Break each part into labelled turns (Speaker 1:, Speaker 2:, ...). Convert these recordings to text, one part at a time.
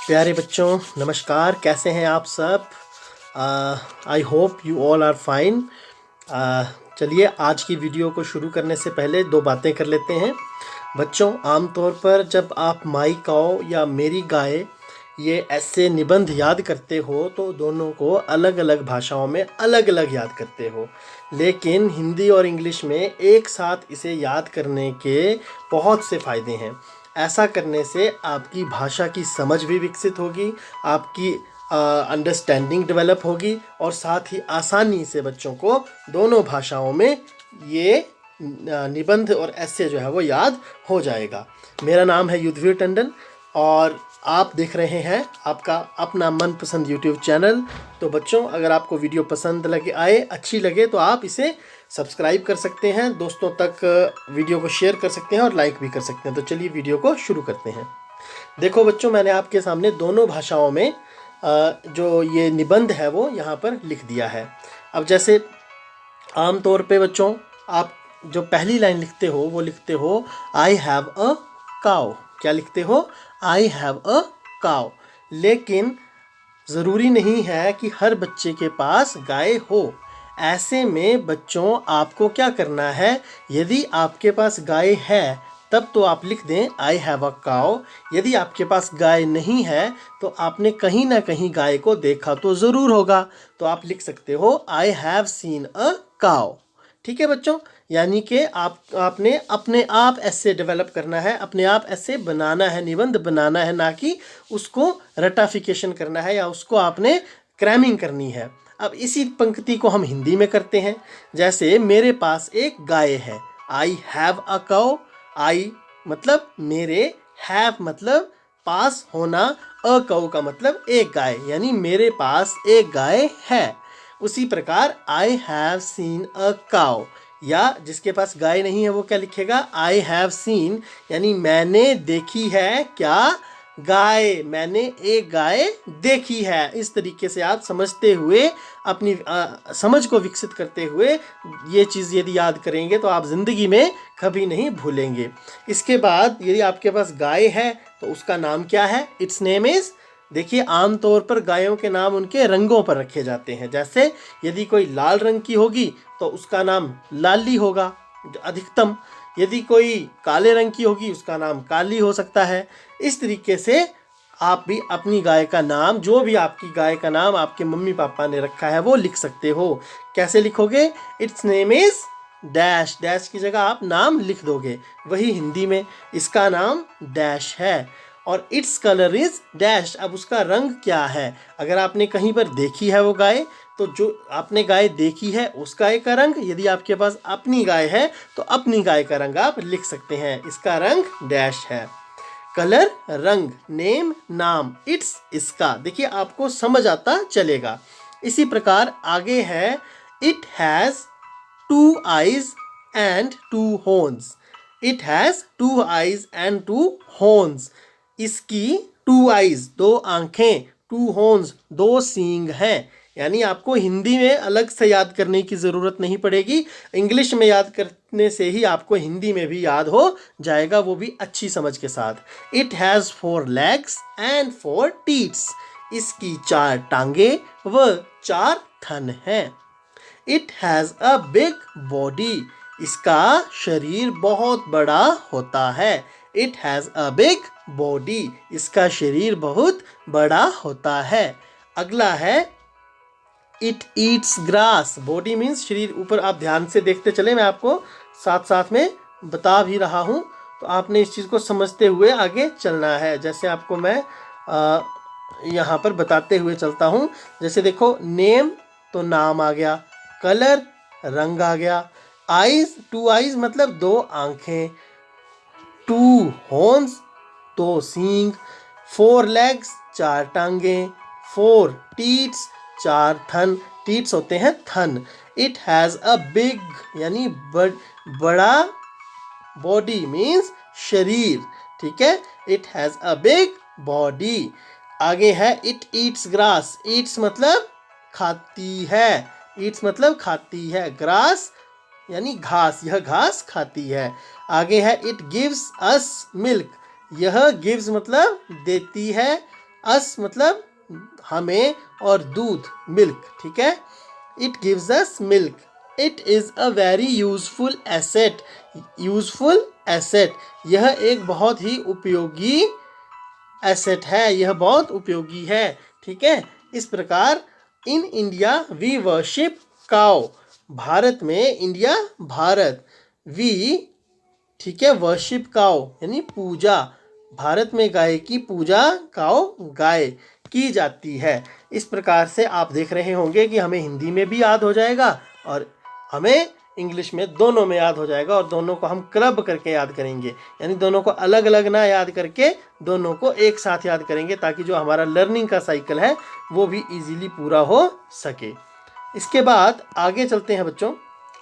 Speaker 1: प्यारे बच्चों नमस्कार, कैसे हैं आप सब। I hope you all are fine. चलिए आज की वीडियो को शुरू करने से पहले दो बातें कर लेते हैं। बच्चों, आमतौर पर जब आप माई काऊ या मेरी गाय ये ऐसे निबंध याद करते हो तो दोनों को अलग अलग भाषाओं में अलग अलग याद करते हो, लेकिन हिंदी और इंग्लिश में एक साथ इसे याद करने के बहुत से फ़ायदे हैं। ऐसा करने से आपकी भाषा की समझ भी विकसित होगी, आपकी अंडरस्टैंडिंग डेवलप होगी और साथ ही आसानी से बच्चों को दोनों भाषाओं में ये निबंध और ऐसे जो है वो याद हो जाएगा। मेरा नाम है युद्धवीर टंडन और आप देख रहे हैं आपका अपना मनपसंद यूट्यूब चैनल। तो बच्चों, अगर आपको वीडियो पसंद लगे अच्छी लगे तो आप इसे सब्सक्राइब कर सकते हैं, दोस्तों तक वीडियो को शेयर कर सकते हैं और लाइक भी कर सकते हैं। तो चलिए वीडियो को शुरू करते हैं। देखो बच्चों, मैंने आपके सामने दोनों भाषाओं में जो ये निबंध है वो यहाँ पर लिख दिया है। अब जैसे आम तौर पे बच्चों आप जो पहली लाइन लिखते हो वो लिखते हो आई हैव अ काउ। क्या लिखते हो? I have a cow. लेकिन ज़रूरी नहीं है कि हर बच्चे के पास गाय हो। ऐसे में बच्चों आपको क्या करना है, यदि आपके पास गाय है तब तो आप लिख दें आई हैव अ काउ। यदि आपके पास गाय नहीं है तो आपने कहीं ना कहीं गाय को देखा तो ज़रूर होगा, तो आप लिख सकते हो I have seen a cow. ठीक है बच्चों, यानी कि आपने अपने आप ऐसे डेवलप करना है, अपने आप ऐसे बनाना है, निबंध बनाना है, ना कि उसको रटाफिकेशन करना है या उसको आपने क्रैमिंग करनी है। अब इसी पंक्ति को हम हिंदी में करते हैं। जैसे मेरे पास एक गाय है, आई हैव अ काउ। आई मतलब मेरे, हैव मतलब पास होना, अ काउ का मतलब एक गाय, यानी मेरे पास एक गाय है। उसी प्रकार I have seen a cow, या जिसके पास गाय नहीं है वो क्या लिखेगा? आई हैव सीन, यानी मैंने देखी है क्या? गाय, मैंने एक गाय देखी है। इस तरीके से आप समझते हुए अपनी समझ को विकसित करते हुए ये चीज़ यदि याद करेंगे तो आप ज़िंदगी में कभी नहीं भूलेंगे। इसके बाद यदि आपके पास गाय है तो उसका नाम क्या है? It's name is. देखिए आमतौर पर गायों के नाम उनके रंगों पर रखे जाते हैं। जैसे यदि कोई लाल रंग की होगी तो उसका नाम लाली होगा अधिकतम, यदि कोई काले रंग की होगी उसका नाम काली हो सकता है। इस तरीके से आप भी अपनी गाय का नाम, जो भी आपकी गाय का नाम आपके मम्मी पापा ने रखा है वो लिख सकते हो। कैसे लिखोगे? It's name is dash, dash की जगह आप नाम लिख दोगे। वही हिंदी में इसका नाम डैश है और इट्स कलर इज डैश। अब उसका रंग क्या है? अगर आपने कहीं पर देखी है वो गाय तो जो आपने गाय देखी है उस गाय का रंग, यदि आपके पास अपनी गाय है तो अपनी गाय का रंग आप लिख सकते हैं। इसका रंग डैश है। कलर रंग, नेम नाम, इट्स इसका। देखिए आपको समझ आता चलेगा। इसी प्रकार आगे है it has two eyes and two horns. It has two eyes and two horns. इसकी टू आइज दो आंखें, टू हॉर्न्स दो सींग हैं। यानी आपको हिंदी में अलग से याद करने की ज़रूरत नहीं पड़ेगी, इंग्लिश में याद करने से ही आपको हिंदी में भी याद हो जाएगा, वो भी अच्छी समझ के साथ। It has 4 legs and 4 teeth। इसकी 4 टांगे व 4 थन हैं। It has a big body. इसका शरीर बहुत बड़ा होता है। It has a big body. इसका शरीर बहुत बड़ा होता है। अगला है it eats grass. Body means शरीर। ऊपर आप ध्यान से देखते चले, मैं आपको साथ साथ में बता भी रहा हूँ, तो आपने इस चीज़ को समझते हुए आगे चलना है। जैसे आपको मैं यहाँ पर बताते हुए चलता हूँ। जैसे देखो, नेम तो नाम आ गया, कलर रंग आ गया, आइज टू आइज मतलब दो आंखें, टू हॉर्न्स दो सींग, 4 legs 4 टांगे, 4 teeth 4 थन। टीट्स होते हैं थन। इट हैज़ अ बिग यानी बड़ा, बॉडी मीन्स शरीर। ठीक है, it has a big body. आगे है इट ईट्स ग्रास। ईट्स मतलब खाती है, ईट्स मतलब खाती है, ग्रास यानी घास, यह घास खाती है। आगे है इट गिव्स अस मिल्क। यह गिव्स मतलब देती है, अस मतलब हमें, और दूध मिल्क, ठीक है। It gives us milk. It is a very useful asset. Useful asset, यह एक बहुत ही उपयोगी एसेट है, यह बहुत उपयोगी है, ठीक है। इस प्रकार in India we worship cow, Bharat में, इंडिया भारत, वी, ठीक है, वर्शिप काउ यानी पूजा, भारत में गाय की पूजा, काउ गाय की जाती है। इस प्रकार से आप देख रहे होंगे कि हमें हिंदी में भी याद हो जाएगा और हमें इंग्लिश में, दोनों में याद हो जाएगा, और दोनों को हम क्लब करके याद करेंगे, यानी दोनों को अलग अलग ना याद करके दोनों को एक साथ याद करेंगे, ताकि जो हमारा लर्निंग का साइकिल है वो भी इजीली पूरा हो सके। इसके बाद आगे चलते हैं बच्चों।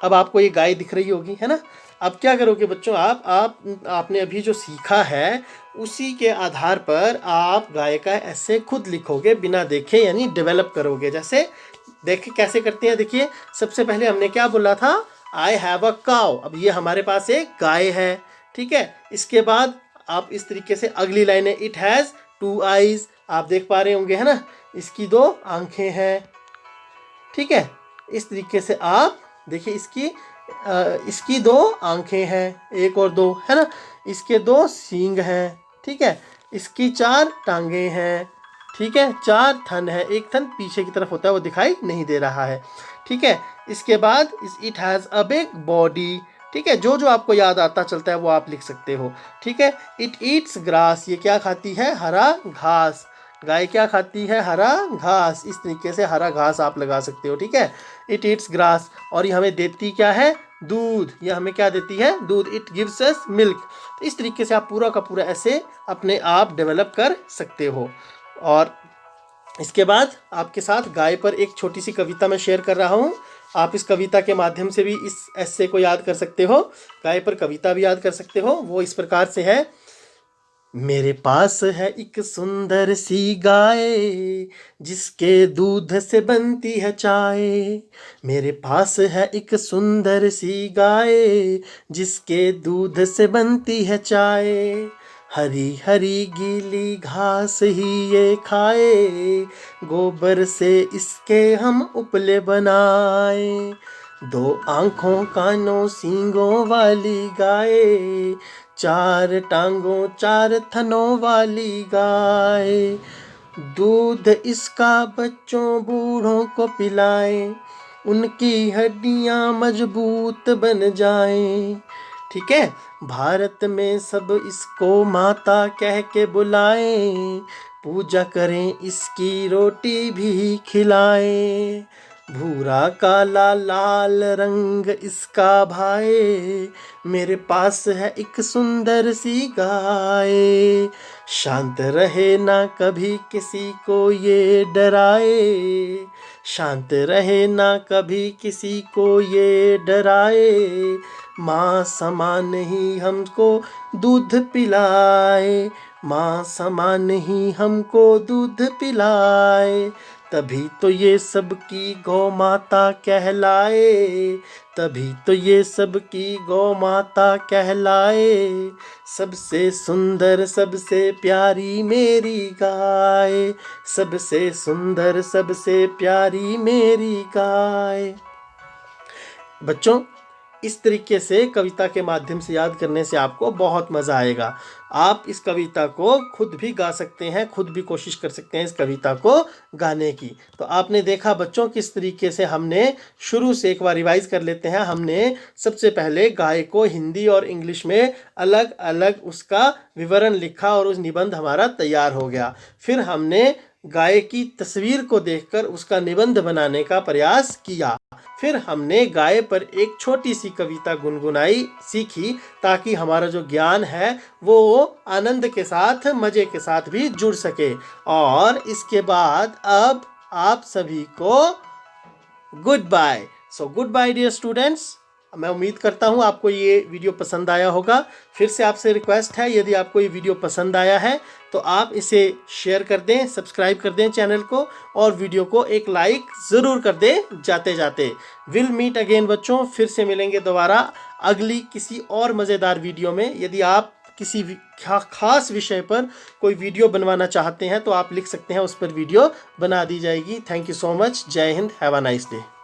Speaker 1: अब आपको ये गाय दिख रही होगी, है ना। अब क्या करोगे बच्चों, आपने अभी जो सीखा है उसी के आधार पर आप गाय का ऐसे खुद लिखोगे बिना देखे, यानी डेवलप करोगे। जैसे देखे कैसे करते हैं, देखिए सबसे पहले हमने क्या बोला था, आई हैव अ काउ। अब ये हमारे पास एक गाय है, ठीक है। इसके बाद आप इस तरीके से अगली लाइन है, इट हैज़ 2 आईज, आप देख पा रहे होंगे, है ना, इसकी 2 आंखें हैं, ठीक है। इस तरीके से आप देखिए, इसकी 2 आंखें हैं, 1 और 2, है ना। इसके 2 सींग हैं, ठीक है। इसकी 4 टांगे हैं, ठीक है, 4 थन है, एक थन पीछे की तरफ होता है वो दिखाई नहीं दे रहा है, ठीक है। इसके बाद it has a big body, ठीक है। जो जो आपको याद आता चलता है वो आप लिख सकते हो, ठीक है। इट ईट्स ग्रास, ये क्या खाती है, हरा घास। गाय क्या खाती है, हरा घास। इस तरीके से हरा घास आप लगा सकते हो, ठीक है। इट ईट्स ग्रास, और ये हमें देती क्या है, दूध। ये हमें क्या देती है, दूध। It gives us milk. तो इस तरीके से आप पूरा का पूरा ऐसे अपने आप डेवलप कर सकते हो। और इसके बाद आपके साथ गाय पर एक छोटी सी कविता मैं शेयर कर रहा हूँ। आप इस कविता के माध्यम से भी इस ऐसे को याद कर सकते हो, गाय पर कविता भी याद कर सकते हो। वो इस प्रकार से है, मेरे पास है एक सुंदर सी गाय, जिसके दूध से बनती है चाय। मेरे पास है एक सुंदर सी गाय, जिसके दूध से बनती है चाय। हरी हरी गीली घास ही ये खाए, गोबर से इसके हम उपले बनाए। 2 आँखों कानों सींगों वाली गाय, 4 टांगों 4 थनों वाली गाय। दूध इसका बच्चों बूढ़ों को पिलाए, उनकी हड्डियां मजबूत बन जाएं, ठीक है। भारत में सब इसको माता कह के बुलाएं, पूजा करें इसकी रोटी भी खिलाएं। भूरा काला लाल रंग इसका भाई, मेरे पास है एक सुंदर सी गाय। शांत रहे ना कभी किसी को ये डराए, शांत रहे ना कभी किसी को ये डराए। माँ समान ही हमको दूध पिलाए, माँ समान ही हमको दूध पिलाए। तभी तो ये सबकी गौ माता कहलाए, तभी तो ये सबकी गौ माता कहलाए। सबसे सुंदर सबसे प्यारी मेरी गाय, सबसे सुंदर सबसे प्यारी मेरी गाय। बच्चों, इस तरीके से कविता के माध्यम से याद करने से आपको बहुत मज़ा आएगा। आप इस कविता को खुद भी गा सकते हैं, खुद भी कोशिश कर सकते हैं इस कविता को गाने की। तो आपने देखा बच्चों किस तरीके से हमने शुरू से, एक बार रिवाइज कर लेते हैं। हमने सबसे पहले गाय को हिंदी और इंग्लिश में अलग अलग उसका विवरण लिखा और उस निबंध हमारा तैयार हो गया। फिर हमने गाय की तस्वीर को देखकर उसका निबंध बनाने का प्रयास किया। फिर हमने गाय पर एक छोटी सी कविता गुनगुनाई सीखी, ताकि हमारा जो ज्ञान है वो आनंद के साथ, मज़े के साथ भी जुड़ सके। और इसके बाद अब आप सभी को goodbye. So goodbye dear students. मैं उम्मीद करता हूँ आपको ये वीडियो पसंद आया होगा। फिर से आपसे रिक्वेस्ट है, यदि आपको ये वीडियो पसंद आया है तो आप इसे शेयर कर दें, सब्सक्राइब कर दें चैनल को, और वीडियो को एक लाइक ज़रूर कर दें जाते जाते। विल मीट अगेन बच्चों, फिर से मिलेंगे दोबारा अगली किसी और मज़ेदार वीडियो में। यदि आप किसी खास विषय पर कोई वीडियो बनवाना चाहते हैं तो आप लिख सकते हैं, उस पर वीडियो बना दी जाएगी। Thank you so much. जय हिंद। Have a nice day.